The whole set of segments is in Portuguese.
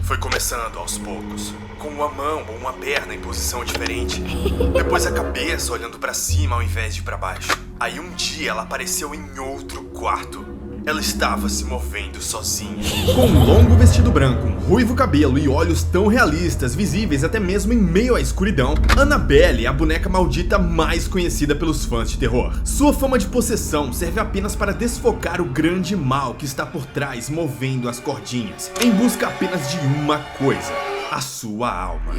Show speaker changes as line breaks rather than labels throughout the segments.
Foi começando aos poucos, com uma mão ou uma perna em posição diferente. Depois a cabeça olhando pra cima ao invés de pra baixo. Aí um dia ela apareceu em outro quarto. Ela estava se movendo sozinha.
Com um longo vestido branco, um ruivo cabelo e olhos tão realistas, visíveis até mesmo em meio à escuridão, Annabelle é a boneca maldita mais conhecida pelos fãs de terror. Sua fama de possessão serve apenas para desfocar o grande mal que está por trás, movendo as cordinhas, em busca apenas de uma coisa: a sua alma.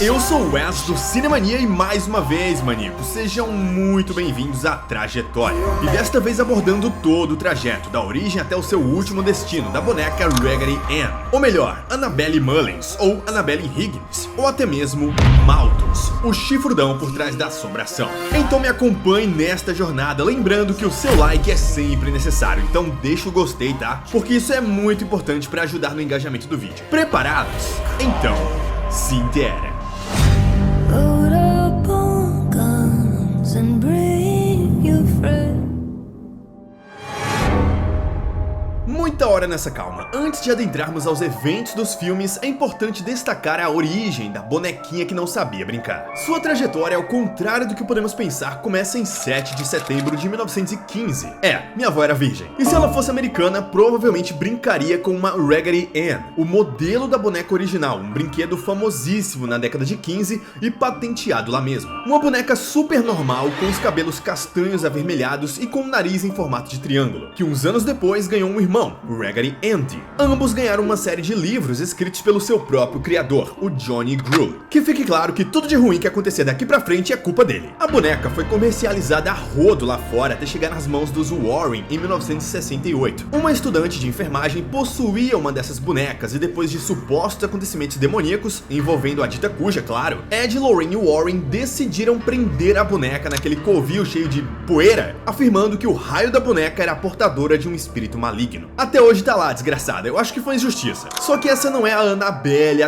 Eu sou o Wes do Cinemania e mais uma vez, maníacos, sejam muito bem-vindos à Trajetória. E desta vez abordando todo o trajeto, da origem até o seu último destino, da boneca Raggedy Ann. Ou melhor, Annabelle Mullins, ou Annabelle Higgins, ou até mesmo Malthus, o chifrudão por trás da assombração. Então me acompanhe nesta jornada, lembrando que o seu like é sempre necessário, então deixa o gostei, tá? Porque isso é muito importante para ajudar no engajamento do vídeo. Preparados? Então, se intera.
Load up on guns and bring your friends.
Muita hora nessa calma. Antes de adentrarmos aos eventos dos filmes, é importante destacar a origem da bonequinha que não sabia brincar. Sua trajetória, ao contrário do que podemos pensar, começa em 7 de setembro de 1915. Minha avó era virgem. E se ela fosse americana, provavelmente brincaria com uma Raggedy Ann, o modelo da boneca original, um brinquedo famosíssimo na década de 15 e patenteado lá mesmo. Uma boneca super normal, com os cabelos castanhos avermelhados e com o nariz em formato de triângulo, que uns anos depois ganhou um irmão, o Raggedy Andy. Ambos ganharam uma série de livros escritos pelo seu próprio criador, o Johnny Gruelle. Que fique claro que tudo de ruim que acontecer daqui pra frente é culpa dele. A boneca foi comercializada a rodo lá fora até chegar nas mãos dos Warren em 1968. Uma estudante de enfermagem possuía uma dessas bonecas e depois de supostos acontecimentos demoníacos, envolvendo a dita cuja, claro, Ed e Lorraine Warren decidiram prender a boneca naquele covil cheio de poeira, afirmando que o raio da boneca era portadora de um espírito maligno. Até hoje tá lá, desgraçada, eu acho que foi injustiça. Só que essa não é a Annabelle.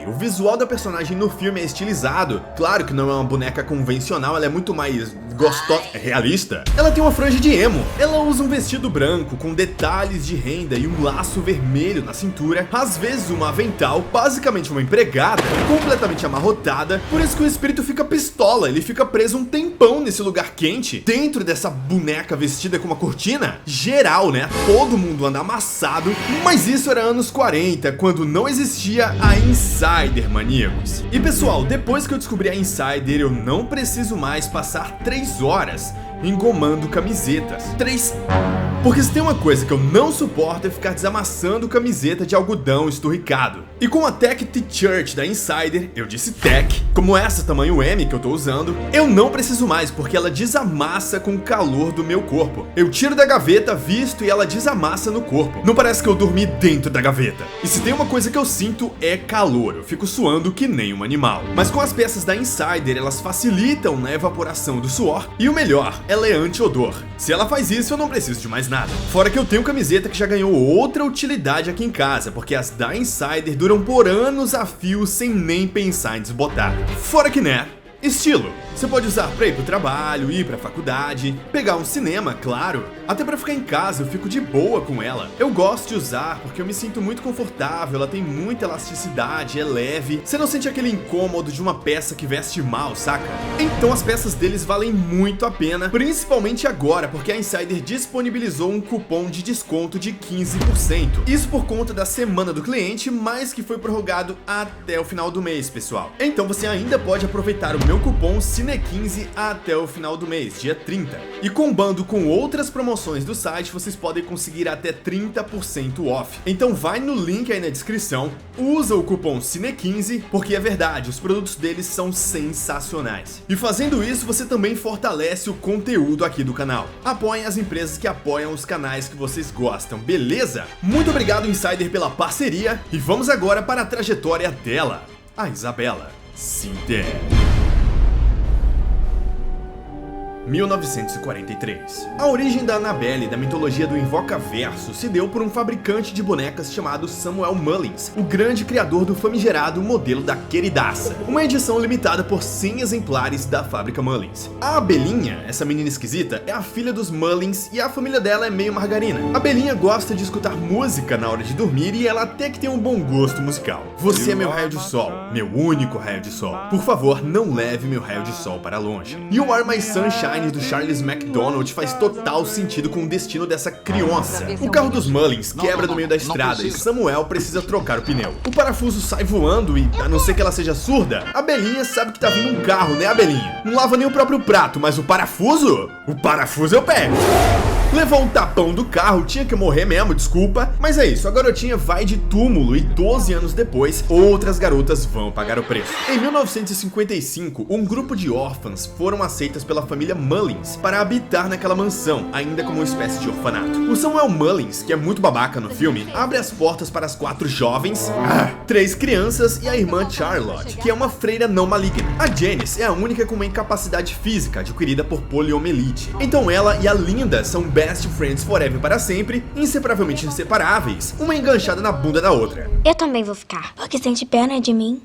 O visual da personagem no filme é estilizado. Claro que não é uma boneca convencional, ela é muito mais gostosa, realista. Ela tem uma franja de emo. Ela usa um vestido branco com detalhes de renda e um laço vermelho na cintura. Às vezes uma avental, basicamente uma empregada, completamente amarrotada. Por isso que o espírito fica pistola, ele fica preso um tempão nesse lugar quente, dentro dessa boneca vestida com uma cortina geral, né? Todo mundo anda amassado, mas isso era anos 40, quando não existia a Insider, maníacos. E pessoal, depois que eu descobri a Insider, eu não preciso mais passar 3 horas engomando camisetas. Porque se tem uma coisa que eu não suporto é ficar desamassando camiseta de algodão esturricado. E com a Tech T-Shirt da Insider, eu disse Tech, como essa tamanho M que eu tô usando, eu não preciso mais porque ela desamassa com o calor do meu corpo. Eu tiro da gaveta, visto e ela desamassa no corpo. Não parece que eu dormi dentro da gaveta. E se tem uma coisa que eu sinto é calor, eu fico suando que nem um animal. Mas com as peças da Insider, elas facilitam na evaporação do suor e o melhor, ela é anti-odor. Se ela faz isso, eu não preciso de mais nada. Fora que eu tenho camiseta que já ganhou outra utilidade aqui em casa, porque as da Insider duram por anos a fio sem nem pensar em desbotar. Fora que, né? Estilo. Você pode usar pra ir pro trabalho, ir pra faculdade, pegar um cinema, claro. Até pra ficar em casa eu fico de boa com ela. Eu gosto de usar porque eu me sinto muito confortável, ela tem muita elasticidade, é leve. Você não sente aquele incômodo de uma peça que veste mal, saca? Então as peças deles valem muito a pena, principalmente agora, porque a Insider disponibilizou um cupom de desconto de 15%. Isso por conta da semana do cliente, mas que foi prorrogado até o final do mês, pessoal. Então você ainda pode aproveitar o meu cupom CINE15 até o final do mês, dia 30. E combando com outras promoções do site, vocês podem conseguir até 30% off. Então vai no link aí na descrição, usa o cupom CINE15, porque é verdade, os produtos deles são sensacionais. E fazendo isso, você também fortalece o conteúdo aqui do canal. Apoiem as empresas que apoiam os canais que vocês gostam, beleza? Muito obrigado, Insider, pela parceria, e vamos agora para a trajetória dela, a Isabela Sinter. 1943. A origem da Annabelle da mitologia do Invocaverso se deu por um fabricante de bonecas chamado Samuel Mullins, o grande criador do famigerado modelo da Queridaça, uma edição limitada por 100 exemplares da fábrica Mullins. A Abelhinha, essa menina esquisita, é a filha dos Mullins e a família dela é meio margarina. A Abelhinha gosta de escutar música na hora de dormir e ela até que tem um bom gosto musical. Você é meu raio de sol, meu único raio de sol. Por favor, não leve meu raio de sol para longe. You Are My Sunshine do Charles McDonald faz total sentido com o destino dessa criança. O carro dos Mullins quebra no meio da estrada e Samuel precisa trocar o pneu. O parafuso sai voando e, a não ser que ela seja surda, a Abelhinha sabe que tá vindo um carro, né, Abelhinha? Não lava nem o próprio prato, mas o parafuso? O parafuso eu pego. Levou um tapão do carro, tinha que morrer mesmo, desculpa. Mas é isso, a garotinha vai de túmulo e 12 anos depois, outras garotas vão pagar o preço. Em 1955, um grupo de órfãs foram aceitas pela família Mullins para habitar naquela mansão, ainda como uma espécie de orfanato. O Samuel Mullins, que é muito babaca no filme, abre as portas para as 4 jovens, 3 crianças e a irmã Charlotte, que é uma freira não maligna. A Janice é a única com uma incapacidade física adquirida por poliomielite. Então ela e a Linda são best friends forever para sempre, inseparavelmente inseparáveis, uma enganchada na bunda da outra.
Eu também vou ficar, porque sente pena de mim.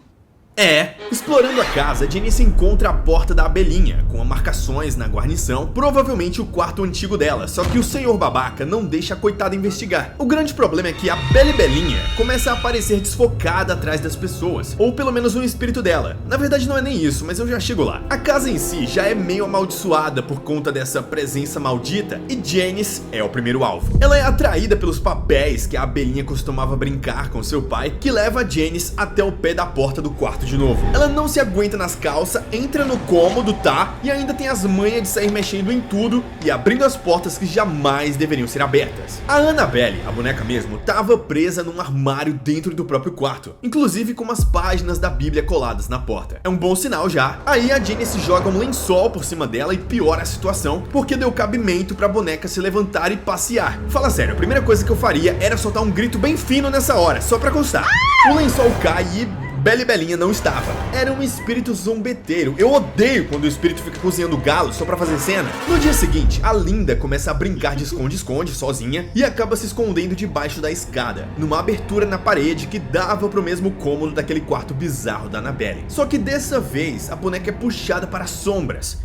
Explorando a casa, Janice encontra a porta da Abelhinha, com marcações na guarnição, provavelmente o quarto antigo dela, só que o senhor babaca não deixa a coitada investigar. O grande problema é que a Belinha começa a aparecer desfocada atrás das pessoas, ou pelo menos um espírito dela. Na verdade não é nem isso, mas eu já chego lá. A casa em si já é meio amaldiçoada por conta dessa presença maldita, e Janice é o primeiro alvo. Ela é atraída pelos papéis que a Abelhinha costumava brincar com seu pai, que leva a Janice até o pé da porta do quarto de novo. Ela não se aguenta nas calças, entra no cômodo, e ainda tem as manhas de sair mexendo em tudo e abrindo as portas que jamais deveriam ser abertas. A Annabelle, a boneca mesmo, tava presa num armário dentro do próprio quarto, inclusive com umas páginas da Bíblia coladas na porta. É um bom sinal já. Aí a Janice joga um lençol por cima dela e piora a situação, porque deu cabimento pra boneca se levantar e passear. Fala sério, a primeira coisa que eu faria era soltar um grito bem fino nessa hora, só pra constar. O lençol cai e Belinha não estava. Era um espírito zombeteiro. Eu odeio quando o espírito fica cozinhando galo só pra fazer cena. No dia seguinte, a Linda começa a brincar de esconde-esconde sozinha e acaba se escondendo debaixo da escada, numa abertura na parede que dava pro mesmo cômodo daquele quarto bizarro da Annabelle. Só que dessa vez, a boneca é puxada para as sombras.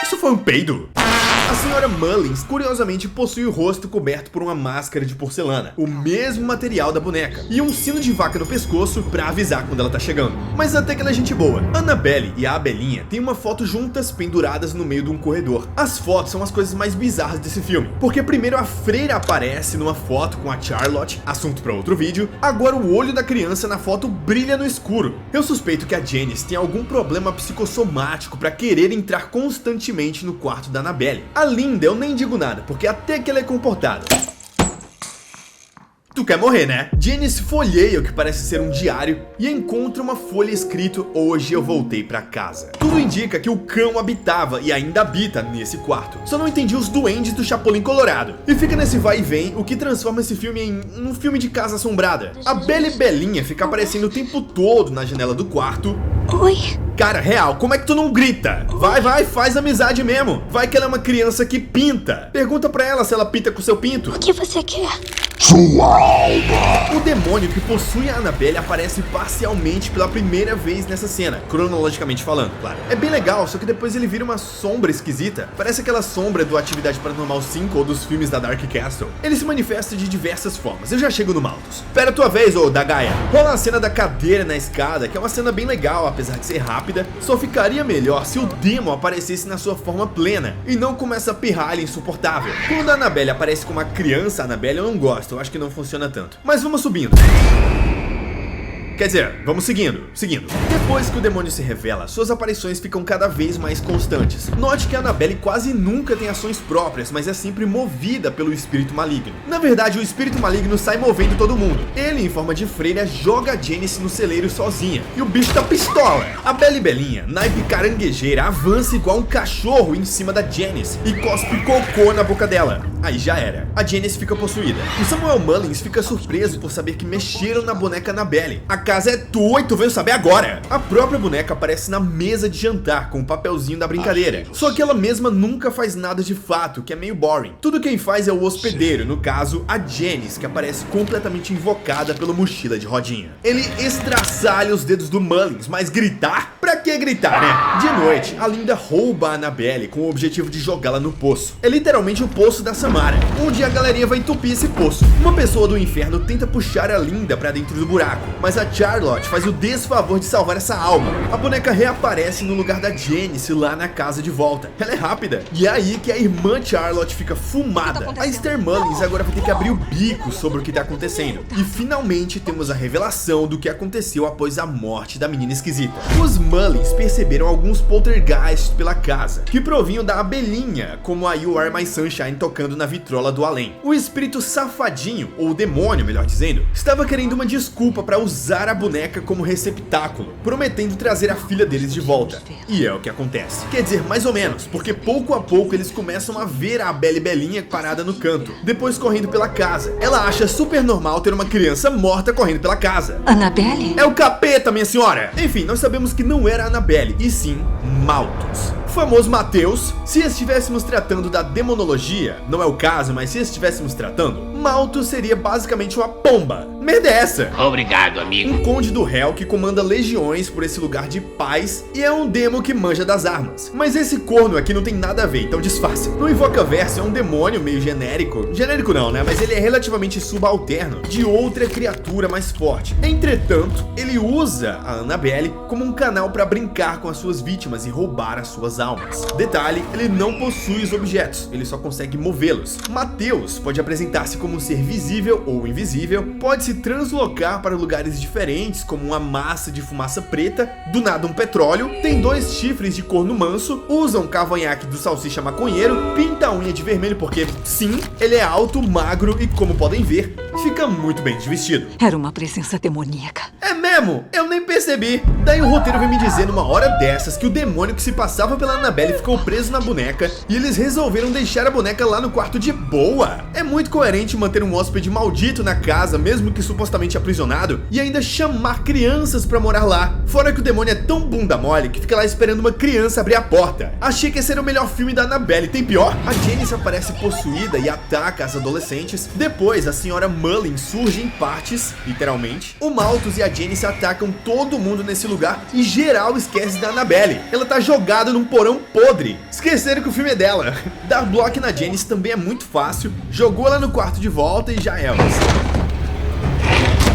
Isso foi um peido? A senhora Mullins, curiosamente, possui o rosto coberto por uma máscara de porcelana, o mesmo material da boneca, e um sino de vaca no pescoço pra avisar quando ela tá chegando. Mas até que ela é gente boa. Annabelle e a Abelhinha têm uma foto juntas penduradas no meio de um corredor. As fotos são as coisas mais bizarras desse filme, porque primeiro a freira aparece numa foto com a Charlotte, assunto pra outro vídeo, agora o olho da criança na foto brilha no escuro. Eu suspeito que a Janice tem algum problema psicossomático pra querer entrar constantemente no quarto da Annabelle. A Linda eu nem digo nada, porque até que ela é comportada. Tu quer morrer, né? Janice folheia o que parece ser um diário e encontra uma folha escrito: "Hoje eu voltei pra casa". Tudo indica que o cão habitava e ainda habita nesse quarto. Só não entendi os duendes do Chapolin Colorado. E fica nesse vai e vem, o que transforma esse filme em um filme de casa assombrada. A Belinha fica aparecendo o tempo todo na janela do quarto.
Oi.
Cara, real, como é que tu não grita? Vai, faz amizade mesmo. Vai que ela é uma criança que pinta. Pergunta pra ela se ela pinta com seu pinto.
O que você quer?
Sua alma! O demônio que possui a Annabelle aparece parcialmente pela primeira vez nessa cena, cronologicamente falando, claro. É bem legal, só que depois ele vira uma sombra esquisita. Parece aquela sombra do Atividade Paranormal 5 ou dos filmes da Dark Castle. Ele se manifesta de diversas formas, eu já chego no Malthus. Espera a tua vez, ô Dagaia. Rola a cena da cadeira na escada, que é uma cena bem legal, apesar de ser rápida. Só ficaria melhor se o Demon aparecesse na sua forma plena, e não com essa pirralha insuportável. Quando a Annabelle aparece como uma criança, Annabelle eu não gosto. Eu acho que não funciona tanto. Mas vamos subindo. Quer dizer, vamos seguindo. Depois que o demônio se revela, suas aparições ficam cada vez mais constantes. Note que a Annabelle quase nunca tem ações próprias, mas é sempre movida pelo espírito maligno. Na verdade, o espírito maligno sai movendo todo mundo. Ele Ele, em forma de freira, joga a Janice no celeiro sozinha, e o bicho tá pistola. A Bela e Belinha, naipe caranguejeira, avança igual um cachorro em cima da Janice e cospe cocô na boca dela. Aí já era. A Janice fica possuída. O Samuel Mullins fica surpreso por saber que mexeram na boneca Annabelle. A casa é tua e tu veio saber agora. A própria boneca aparece na mesa de jantar com o papelzinho da brincadeira. Só que ela mesma nunca faz nada de fato, que é meio boring. Tudo quem faz é o hospedeiro, no caso, a Janice, que aparece completamente invocada pelo mochila de rodinha. Ele estraçalha os dedos do Mullins, mas gritar? Pra que gritar, né? De noite, a Linda rouba a Annabelle com o objetivo de jogá-la no poço. É literalmente o poço da Samara, onde a galerinha vai entupir esse poço. Uma pessoa do inferno tenta puxar a Linda pra dentro do buraco, mas a Charlotte faz o desfavor de salvar essa alma. A boneca reaparece no lugar da Janice lá na casa de volta. Ela é rápida, e é aí que a irmã Charlotte fica fumada. A Esther Mullins agora vai ter que abrir o bico sobre o que tá acontecendo. E finalmente temos a revelação do que aconteceu após a morte da menina esquisita. Os Mullins perceberam alguns poltergeists pela casa, que provinham da abelhinha, como a You Are My Sunshine tocando na vitrola do além. O espírito safadinho, ou demônio melhor dizendo, estava querendo uma desculpa para usar a boneca como receptáculo, prometendo trazer a filha deles de volta. E é o que acontece. Quer dizer, mais ou menos, porque pouco a pouco eles começam a ver a Bela e Belinha parada no canto, depois correndo pela casa. Ela acha super normal ter uma criança morta correndo pela casa.
Annabelle?
É o capeta, minha senhora! Enfim, nós sabemos que não era a Annabelle, e sim Malthus. O famoso Mateus. Se estivéssemos tratando da demonologia, não é o caso, mas se estivéssemos tratando, Malthus seria basicamente uma pomba. Merda é essa?
Obrigado, amigo.
Um conde do réu que comanda legiões por esse lugar de paz e é um demo que manja das armas. Mas esse corno aqui não tem nada a ver, então disfarce. No Invocaverso é um demônio meio genérico. Genérico não, né? Mas ele é relativamente subalterno de outra criatura mais forte. Entretanto, ele usa a Annabelle como um canal para brincar com as suas vítimas e roubar as suas almas. Detalhe, ele não possui os objetos, ele só consegue movê-los. Mateus pode apresentar-se como um ser visível ou invisível, pode se translocar para lugares diferentes, como uma massa de fumaça preta, do nada um petróleo, tem 2 chifres de corno manso, usa um cavanhaque do salsicha maconheiro, pinta a unha de vermelho porque, sim, ele é alto, magro e, como podem ver, fica muito bem vestido.
Era uma presença demoníaca.
É mesmo? Eu nem percebi. Daí o roteiro vem me dizer numa hora dessas que o demônio que se passava pela Annabelle ficou preso na boneca e eles resolveram deixar a boneca lá no quarto de boa. É muito coerente manter um hóspede maldito na casa, mesmo que supostamente aprisionado, e ainda chamar crianças pra morar lá. Fora que o demônio é tão bunda mole que fica lá esperando uma criança abrir a porta. Achei que esse era o melhor filme da Annabelle, tem pior? A Janice aparece possuída e ataca as adolescentes. Depois a senhora Mullins surge em partes, literalmente. O Malthus e a Janice atacam todo mundo nesse lugar e geral esquece da Annabelle. Ela tá jogada num porão podre. Esqueceram que o filme é dela. Dar bloco na Janice também é muito fácil. Jogou ela no quarto de volta e já é.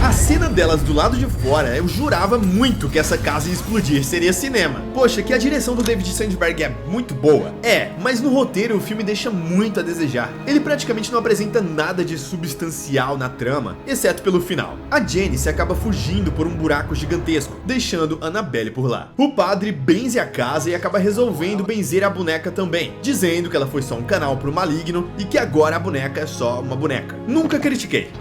A cena delas do lado de fora, eu jurava muito que essa casa ia explodir, seria cinema. Poxa, que a direção do David Sandberg é muito boa. É, mas no roteiro o filme deixa muito a desejar. Ele praticamente não apresenta nada de substancial na trama, exceto pelo final. A Janice acaba fugindo por um buraco gigantesco, deixando Annabelle por lá. O padre benze a casa e acaba resolvendo benzer a boneca também, dizendo que ela foi só um canal pro maligno e que agora a boneca é só uma boneca. Nunca critiquei.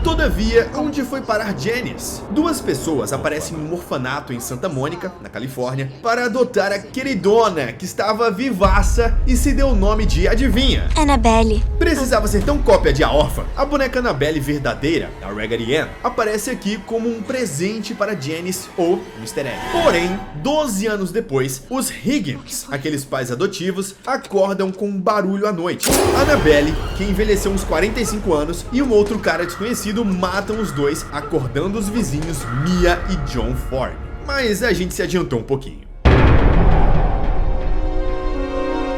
Todavia, onde foi parar Janice? 2 pessoas aparecem em um orfanato em Santa Mônica, na Califórnia, para adotar a queridona, que estava vivaça e se deu o nome de, adivinha?
Annabelle.
Precisava ser tão cópia de A Órfã. A boneca Annabelle verdadeira, a Raggedy Ann, aparece aqui como um presente para Janice ou Mr. Egg. Porém, 12 anos depois, os Higgins, aqueles pais adotivos, acordam com um barulho à noite. Annabelle, que envelheceu uns 45 anos, e um outro cara desconhecido matam os dois, acordando os vizinhos Mia e John Ford. Mas a gente se adiantou um pouquinho.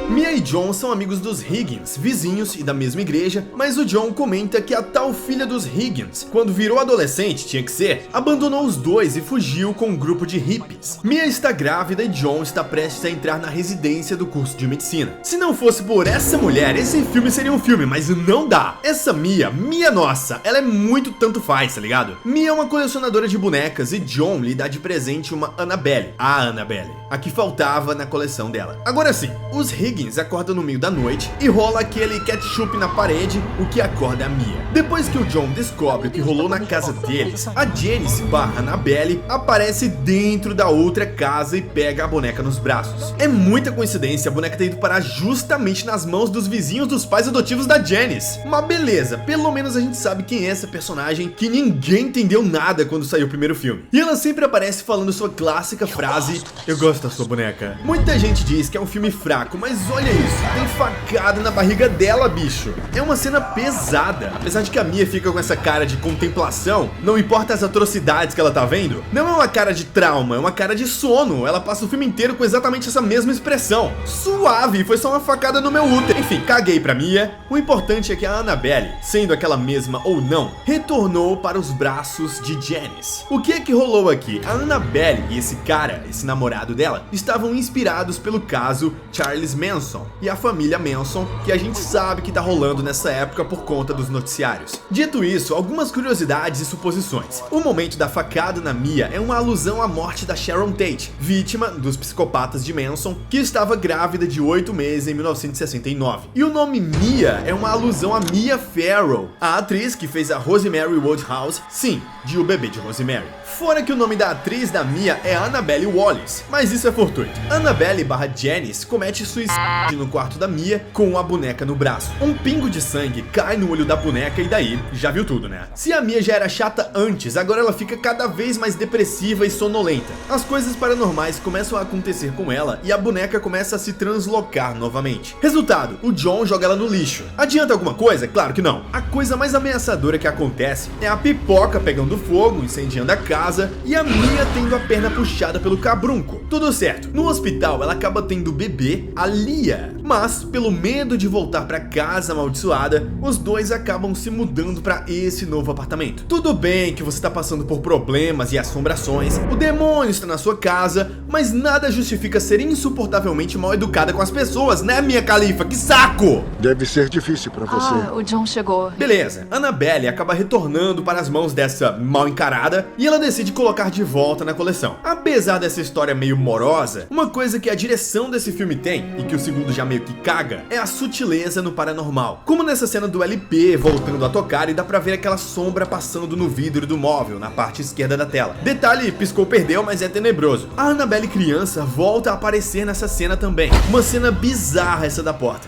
Mia e John são amigos dos Higgins, vizinhos e da mesma igreja, mas o John comenta que a tal filha dos Higgins, quando virou adolescente, tinha que ser, abandonou os dois e fugiu com um grupo de hippies. Mia está grávida e John está prestes a entrar na residência do curso de medicina. Se não fosse por essa mulher, esse filme seria um filme, mas não dá. Essa Mia nossa, ela é muito tanto faz, tá ligado? Mia é uma colecionadora de bonecas e John lhe dá de presente uma Annabelle, a Annabelle, a que faltava na coleção dela. Agora sim, os Higgins Higgins acorda no meio da noite e rola aquele ketchup na parede, o que acorda a Mia. Depois que o John descobre o que rolou na casa deles, a Janice / Annabelle aparece dentro da outra casa e pega a boneca nos braços. É muita coincidência a boneca ter ido parar justamente nas mãos dos vizinhos dos pais adotivos da Janice. Mas beleza, pelo menos a gente sabe quem é essa personagem que ninguém entendeu nada quando saiu o primeiro filme. E ela sempre aparece falando sua clássica frase: "Eu gosto da sua boneca". Muita gente diz que é um filme fraco, mas olha isso, tem facada na barriga dela, bicho. É uma cena pesada. Apesar de que a Mia fica com essa cara de contemplação, não importa as atrocidades que ela tá vendo, não é uma cara de trauma, é uma cara de sono. Ela passa o filme inteiro com exatamente essa mesma expressão. Suave, foi só uma facada no meu útero. Enfim, caguei pra Mia. O importante é que a Annabelle, sendo aquela mesma ou não, retornou para os braços de Janice. O que é que rolou aqui? A Annabelle e esse cara, esse namorado dela, estavam inspirados pelo caso Charles Manson e a família Manson, que a gente sabe que tá rolando nessa época por conta dos noticiários. Dito isso, algumas curiosidades e suposições. O momento da facada na Mia é uma alusão à morte da Sharon Tate, vítima dos psicopatas de Manson, que estava grávida de 8 meses em 1969. E o nome Mia é uma alusão a Mia Farrow, a atriz que fez a Rosemary Woodhouse, sim, de O Bebê de Rosemary. Fora que o nome da atriz da Mia é Annabelle Wallis, mas isso é fortuito. Annabelle / Janice comete suicídio no quarto da Mia com a boneca no braço. Um pingo de sangue cai no olho da boneca e daí, já viu tudo, né? Se a Mia já era chata antes, agora ela fica cada vez mais depressiva e sonolenta. As coisas paranormais começam a acontecer com ela e a boneca começa a se translocar novamente. Resultado, o John joga ela no lixo. Adianta alguma coisa? Claro que não. A coisa mais ameaçadora que acontece é a pipoca pegando fogo, incendiando a casa, e a Mia tendo a perna puxada pelo cabrunco. Tudo certo. No hospital, ela acaba tendo o bebê, a Lia. Mas, pelo medo de voltar pra casa amaldiçoada, os dois acabam se mudando pra esse novo apartamento. Tudo bem que você tá passando por problemas e assombrações, o demônio está na sua casa, mas nada justifica ser insuportavelmente mal educada com as pessoas, né, Mia Khalifa? Que saco!
Deve ser difícil pra você.
O John chegou.
Beleza, Annabelle acaba retornando para as mãos dessa mal encarada e ela decide colocar de volta na coleção. Apesar dessa história meio morosa, uma coisa que a direção desse filme tem, e que o segundo já meio que caga, é a sutileza no paranormal. Como nessa cena do LP voltando a tocar e dá pra ver aquela sombra passando no vidro do móvel, na parte esquerda da tela. Detalhe, piscou, perdeu, mas é tenebroso. A Annabelle criança volta a aparecer nessa cena também. Uma cena bizarra essa da porta.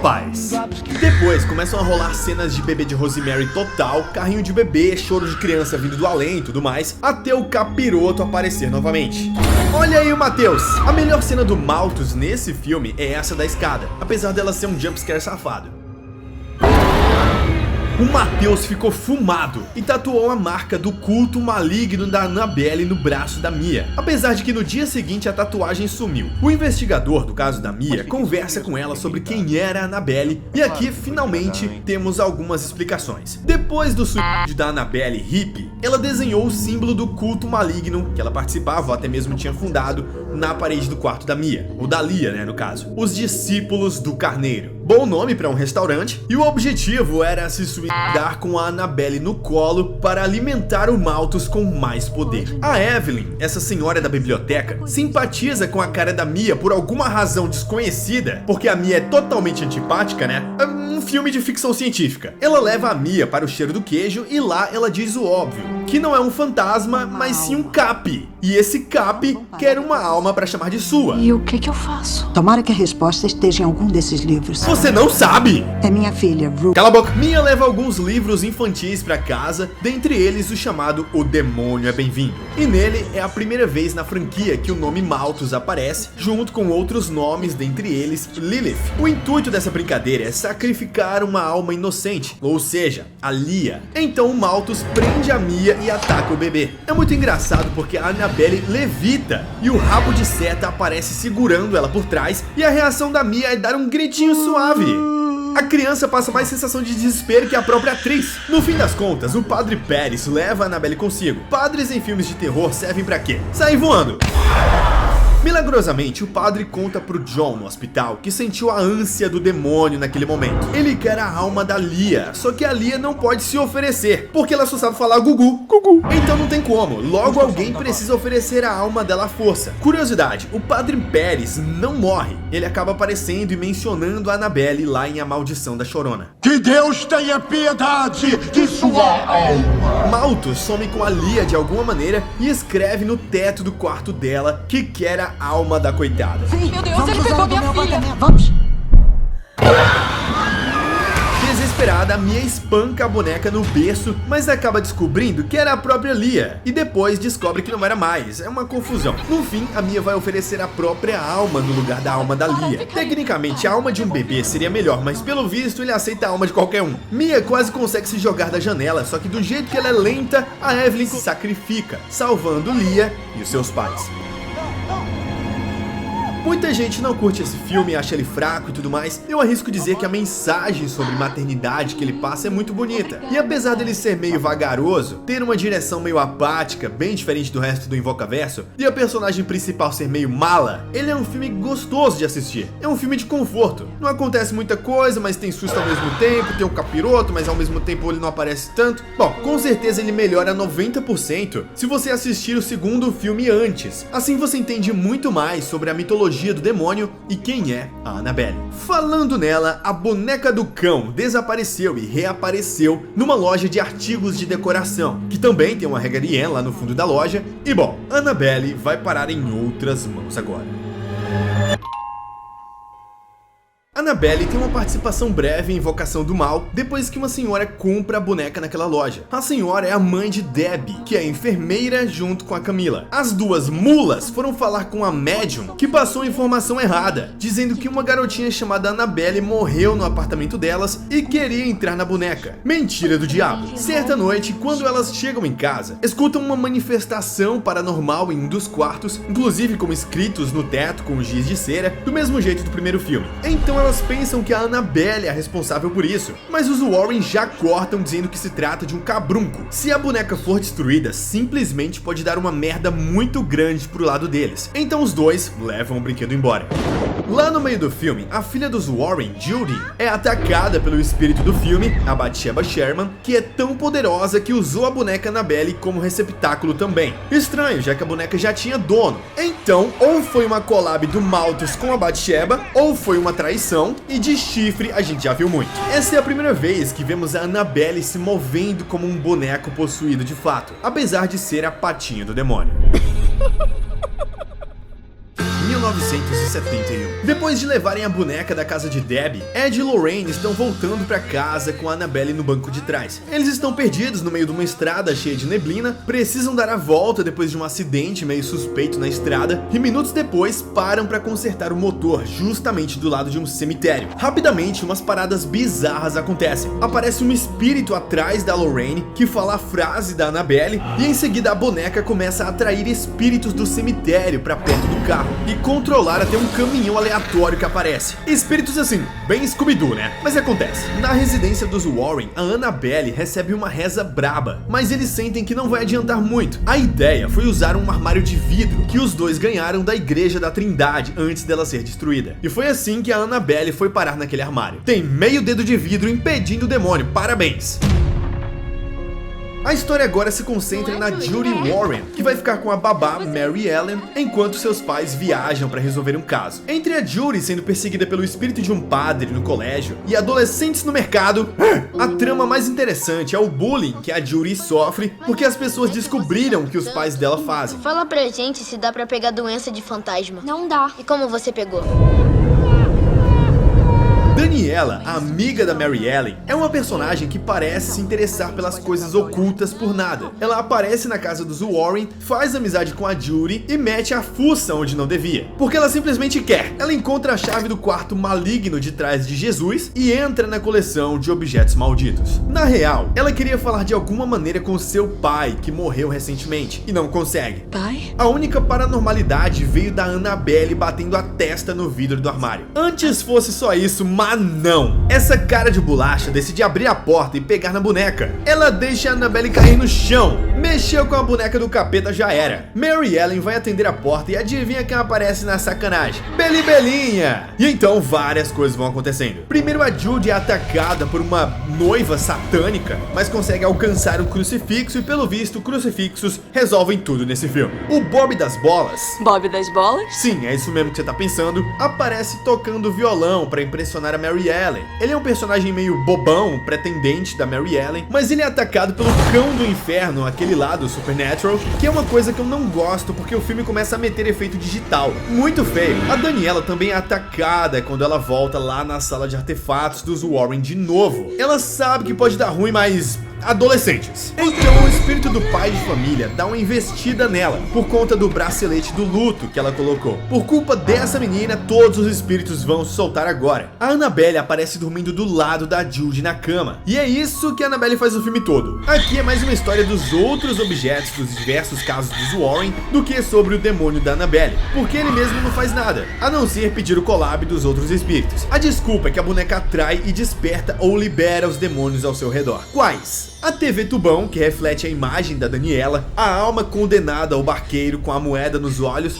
Paz. Depois começam a rolar cenas de Bebê de Rosemary total, carrinho de bebê, choro de criança vindo do além e tudo mais, até o capiroto aparecer novamente. Olha aí o Matheus! A melhor cena do Malthus nesse filme é essa da escada, apesar dela ser um jumpscare safado. O Matheus ficou fumado e tatuou a marca do culto maligno da Annabelle no braço da Mia, apesar de que no dia seguinte a tatuagem sumiu. O investigador do caso da Mia conversa com ela sobre quem era a Annabelle e aqui finalmente temos algumas explicações. Depois do suicídio da Annabelle hippie, ela desenhou o símbolo do culto maligno que ela participava ou até mesmo tinha fundado na parede do quarto da Mia, ou da Lia, né, no caso. Os Discípulos do Carneiro. Bom nome para um restaurante, e o objetivo era se suicidar com a Annabelle no colo para alimentar o Malthus com mais poder. A Evelyn, essa senhora da biblioteca, simpatiza com a cara da Mia por alguma razão desconhecida, porque a Mia é totalmente antipática, né? É um filme de ficção científica. Ela leva a Mia para o cheiro do queijo e lá ela diz o óbvio, que não é um fantasma, mas sim um Cap. E esse Cap quer uma alma para chamar de sua.
E o que eu faço?
Tomara que a resposta esteja em algum desses livros.
Você não sabe!
É minha filha, Ru.
Cala a boca! Mia leva alguns livros infantis pra casa, dentre eles o chamado O Demônio é Bem-vindo. E nele é a primeira vez na franquia que o nome Malthus aparece, junto com outros nomes, dentre eles Lilith. O intuito dessa brincadeira é sacrificar uma alma inocente, ou seja, a Lia. Então o Malthus prende a Mia e ataca o bebê. É muito engraçado porque a Annabelle levita e o rabo de seta aparece segurando ela por trás e a reação da Mia é dar um gritinho suave. A criança passa mais sensação de desespero que a própria atriz. No fim das contas, o Padre Pérez leva a Annabelle consigo. Padres em filmes de terror servem pra quê? Sair voando. Milagrosamente, o padre conta pro John no hospital que sentiu a ânsia do demônio naquele momento. Ele quer a alma da Lia, só que a Lia não pode se oferecer, porque ela só sabe falar gugu, gugu. Então não tem como, logo alguém precisa oferecer a alma dela à força. Curiosidade, o padre Pérez não morre. Ele acaba aparecendo e mencionando a Annabelle lá em A Maldição da Chorona.
Que Deus tenha piedade de sua alma.
Malthus some com a Lia de alguma maneira e escreve no teto do quarto dela que quer a alma da coitada.
Meu Deus, ele pegou minha filha.
Vamos.
Desesperada, a Mia espanca a boneca no berço, mas acaba descobrindo que era a própria Lia. E depois descobre que não era mais, é uma confusão. No fim, a Mia vai oferecer a própria alma no lugar da alma da Lia. Tecnicamente, a alma de um bebê seria melhor, mas pelo visto ele aceita a alma de qualquer um. Mia quase consegue se jogar da janela, só que do jeito que ela é lenta, a Evelyn se sacrifica, salvando Lia e os seus pais. Muita gente não curte esse filme, acha ele fraco e tudo mais. Eu arrisco dizer que a mensagem sobre maternidade que ele passa é muito bonita. E apesar dele ser meio vagaroso, ter uma direção meio apática, bem diferente do resto do Invocaverso, e a personagem principal ser meio mala, ele é um filme gostoso de assistir. É um filme de conforto. Não acontece muita coisa, mas tem susto ao mesmo tempo, tem um capiroto, mas ao mesmo tempo ele não aparece tanto. Bom, com certeza ele melhora 90% se você assistir o segundo filme antes. Assim você entende muito mais sobre a mitologia do demônio e quem é a Annabelle. Falando nela, a boneca do cão desapareceu e reapareceu numa loja de artigos de decoração, que também tem uma regalienne lá no fundo da loja. E bom, Annabelle vai parar em outras mãos agora. Annabelle tem uma participação breve em Invocação do Mal, depois que uma senhora compra a boneca naquela loja. A senhora é a mãe de Debbie, que é enfermeira junto com a Camila. As duas mulas foram falar com a médium, que passou informação errada, dizendo que uma garotinha chamada Annabelle morreu no apartamento delas e queria entrar na boneca. Mentira do diabo. Certa noite, quando elas chegam em casa, escutam uma manifestação paranormal em um dos quartos, inclusive com escritos no teto com giz de cera, do mesmo jeito do primeiro filme. Então elas pensam que a Annabelle é a responsável por isso, mas os Warren já cortam dizendo que se trata de um cabrunco. Se a boneca for destruída, simplesmente pode dar uma merda muito grande pro lado deles. Então os dois levam o brinquedo embora. Lá no meio do filme, a filha dos Warren, Judy, é atacada pelo espírito do filme, a Bathsheba Sherman, que é tão poderosa que usou a boneca Annabelle como receptáculo também. Estranho, já que a boneca já tinha dono. Então, ou foi uma collab do Malthus com a Bathsheba, ou foi uma traição, e de chifre a gente já viu muito. Essa é a primeira vez que vemos a Annabelle se movendo como um boneco possuído de fato, apesar de ser a patinha do demônio. 1971. Depois de levarem a boneca da casa de Debbie, Ed e Lorraine estão voltando pra casa com a Annabelle no banco de trás. Eles estão perdidos no meio de uma estrada cheia de neblina, precisam dar a volta depois de um acidente meio suspeito na estrada e minutos depois param pra consertar o motor justamente do lado de um cemitério. Rapidamente, umas paradas bizarras acontecem. Aparece um espírito atrás da Lorraine que fala a frase da Annabelle e em seguida a boneca começa a atrair espíritos do cemitério pra perto do carro e controlar até um caminhão aleatório que aparece. Espíritos assim, bem Scooby-Doo, né? Mas acontece. Na residência dos Warren, a Annabelle recebe uma reza braba, mas eles sentem que não vai adiantar muito. A ideia foi usar um armário de vidro que os dois ganharam da Igreja da Trindade antes dela ser destruída. E foi assim que a Annabelle foi parar naquele armário. Tem meio dedo de vidro impedindo o demônio, parabéns! A história agora se concentra na Judy Warren, que vai ficar com a babá Mary Ellen enquanto seus pais viajam para resolver um caso. Entre a Judy sendo perseguida pelo espírito de um padre no colégio e adolescentes no mercado, a trama mais interessante é o bullying que a Judy sofre porque as pessoas descobriram o que os pais dela fazem.
Fala pra gente se dá pra pegar doença de fantasma.
Não dá.
E como você pegou?
Daniela, a amiga da Mary Ellen, é uma personagem que parece se interessar pelas coisas ocultas por nada. Ela aparece na casa dos Warren, faz amizade com a Judy e mete a fuça onde não devia. Porque ela simplesmente quer. Ela encontra a chave do quarto maligno de trás de Jesus e entra na coleção de objetos malditos. Na real, ela queria falar de alguma maneira com seu pai, que morreu recentemente, e não consegue.
Pai?
A única paranormalidade veio da Annabelle batendo a testa no vidro do armário. Antes fosse só isso, mas não! Essa cara de bolacha decide abrir a porta e pegar na boneca. Ela deixa a Annabelle cair no chão. Mexeu com a boneca do capeta, já era. Mary Ellen vai atender a porta e adivinha quem aparece na sacanagem? Belibelinha! E então várias coisas vão acontecendo. Primeiro, a Judy é atacada por uma noiva satânica, mas consegue alcançar o crucifixo e, pelo visto, crucifixos resolvem tudo nesse filme. O Bob das Bolas...
Bob das Bolas?
Sim, é isso mesmo que você tá pensando. Aparece tocando violão pra impressionar a Mary Ellen. Ele é um personagem meio bobão, pretendente da Mary Ellen, mas ele é atacado pelo cão do inferno, aquele lá do Supernatural, que é uma coisa que eu não gosto porque o filme começa a meter efeito digital. Muito feio. A Daniela também é atacada quando ela volta lá na sala de artefatos dos Warren de novo. Ela sabe que pode dar ruim, mas... adolescentes. Então o espírito do pai de família dá uma investida nela, por conta do bracelete do luto que ela colocou. Por culpa dessa menina, todos os espíritos vão se soltar agora. A Annabelle aparece dormindo do lado da Judy na cama. E é isso que a Annabelle faz o filme todo. Aqui é mais uma história dos outros objetos dos diversos casos dos Warren do que sobre o demônio da Annabelle, porque ele mesmo não faz nada, a não ser pedir o collab dos outros espíritos. A desculpa é que a boneca atrai e desperta ou libera os demônios ao seu redor. Quais? A TV Tubão, que reflete a imagem da Daniela, a alma condenada ao barqueiro com a moeda nos olhos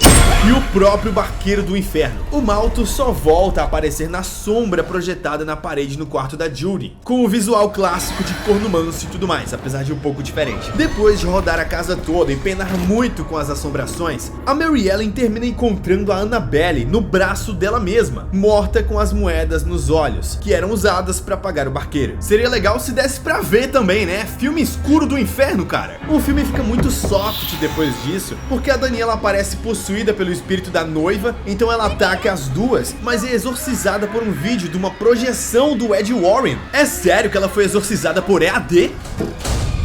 e o próprio barqueiro do inferno. O Malto só volta a aparecer na sombra projetada na parede no quarto da Judy, com o visual clássico de corno manso e tudo mais, apesar de um pouco diferente. Depois de rodar a casa toda e penar muito com as assombrações, a Mary Ellen termina encontrando a Annabelle no braço dela mesma, morta com as moedas nos olhos, que eram usadas para pagar o barqueiro. Seria legal se desse pra ver também, né? Filme escuro do inferno, cara. O filme fica muito soft depois disso, porque a Daniela aparece possuída pelo espírito da noiva, então ela ataca as duas, mas é exorcizada por um vídeo de uma projeção do Ed Warren. É sério que ela foi exorcizada por EAD?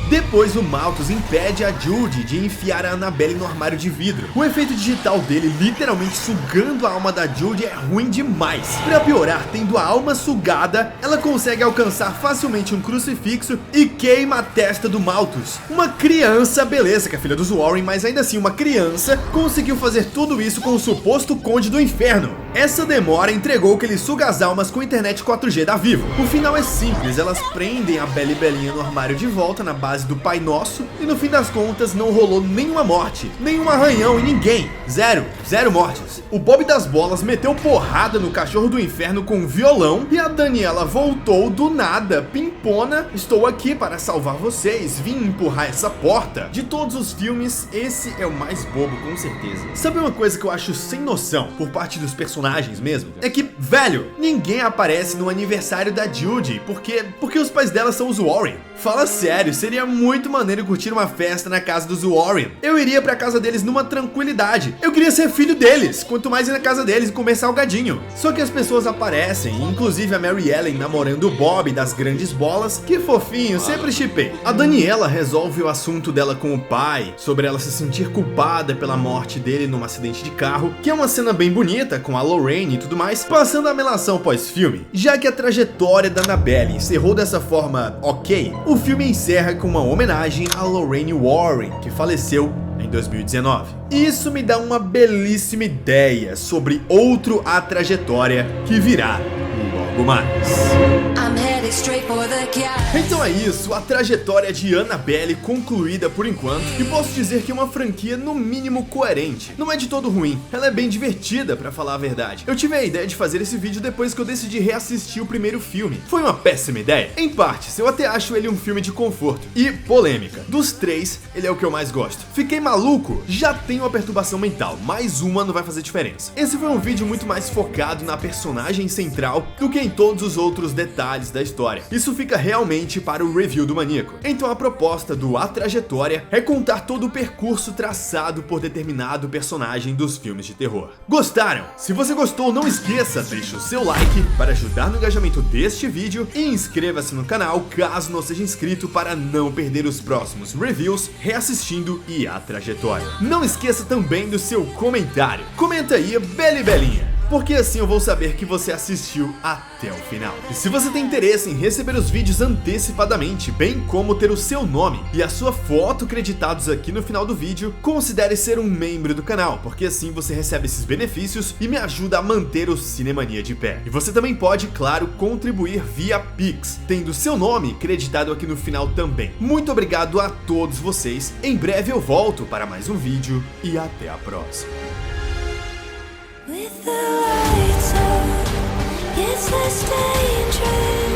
Depois o Malthus impede a Judy de enfiar a Annabelle no armário de vidro. O efeito digital dele literalmente sugando a alma da Judy é ruim demais. Pra piorar, tendo a alma sugada, ela consegue alcançar facilmente um crucifixo e queima a testa do Malthus. Uma criança, beleza que é filha dos Warren, mas ainda assim uma criança conseguiu fazer tudo isso com o suposto Conde do Inferno. Essa demora entregou que ele suga as almas com a internet 4G da Vivo. O final é simples, elas prendem a Belinha no armário de volta na base do Pai Nosso e no fim das contas não rolou nenhuma morte, nenhum arranhão em ninguém. Zero mortes. O Bob das Bolas meteu porrada no cachorro do inferno com um violão e a Daniela voltou do nada, pimpona. Estou aqui para salvar vocês, vim empurrar essa porta. De todos os filmes, esse é o mais bobo, com certeza. Sabe uma coisa que eu acho sem noção por parte dos personagens mesmo? É que, velho, ninguém aparece no aniversário da Judy, porque os pais dela são os Warren. Fala sério, seria muito maneiro curtir uma festa na casa dos Warren. Eu iria pra casa deles numa tranquilidade. Eu queria ser filho deles, quanto mais ir na casa deles e comer salgadinho. Só que as pessoas aparecem, inclusive a Mary Ellen namorando o Bob das grandes bolas. Que fofinho, sempre shippei. A Daniela resolve o assunto dela com o pai, sobre ela se sentir culpada pela morte dele num acidente de carro, que é uma cena bem bonita, com a Lorraine e tudo mais, passando a melação pós-filme. Já que a trajetória da Annabelle encerrou dessa forma ok, o filme encerra com uma homenagem a Lorraine Warren, que faleceu em 2019. Isso me dá uma belíssima ideia sobre A Trajetória que virá logo mais. Então é isso, a trajetória de Annabelle concluída por enquanto, e posso dizer que é uma franquia no mínimo coerente. Não é de todo ruim, ela é bem divertida pra falar a verdade. Eu tive a ideia de fazer esse vídeo depois que eu decidi reassistir o primeiro filme. Foi uma péssima ideia? Em partes, eu até acho ele um filme de conforto e polêmica. Dos três, ele é o que eu mais gosto. Fiquei maluco? Já tenho uma perturbação mental, mais uma não vai fazer diferença. Esse foi um vídeo muito mais focado na personagem central do que em todos os outros detalhes da história. Isso fica realmente para o review do Maníaco. Então a proposta do A Trajetória é contar todo o percurso traçado por determinado personagem dos filmes de terror. Gostaram? Se você gostou, não esqueça, deixe o seu like para ajudar no engajamento deste vídeo e inscreva-se no canal caso não seja inscrito para não perder os próximos reviews, reassistindo e A Trajetória. Não esqueça também do seu comentário. Comenta aí, Belinha. porque assim eu vou saber que você assistiu até o final. E se você tem interesse em receber os vídeos antecipadamente, bem como ter o seu nome e a sua foto creditados aqui no final do vídeo, considere ser um membro do canal, porque assim você recebe esses benefícios e me ajuda a manter o Cinemania de pé. E você também pode, claro, contribuir via Pix, tendo seu nome creditado aqui no final também. Muito obrigado a todos vocês, em breve eu volto para mais um vídeo e até a próxima.
With the lights on, it's less dangerous.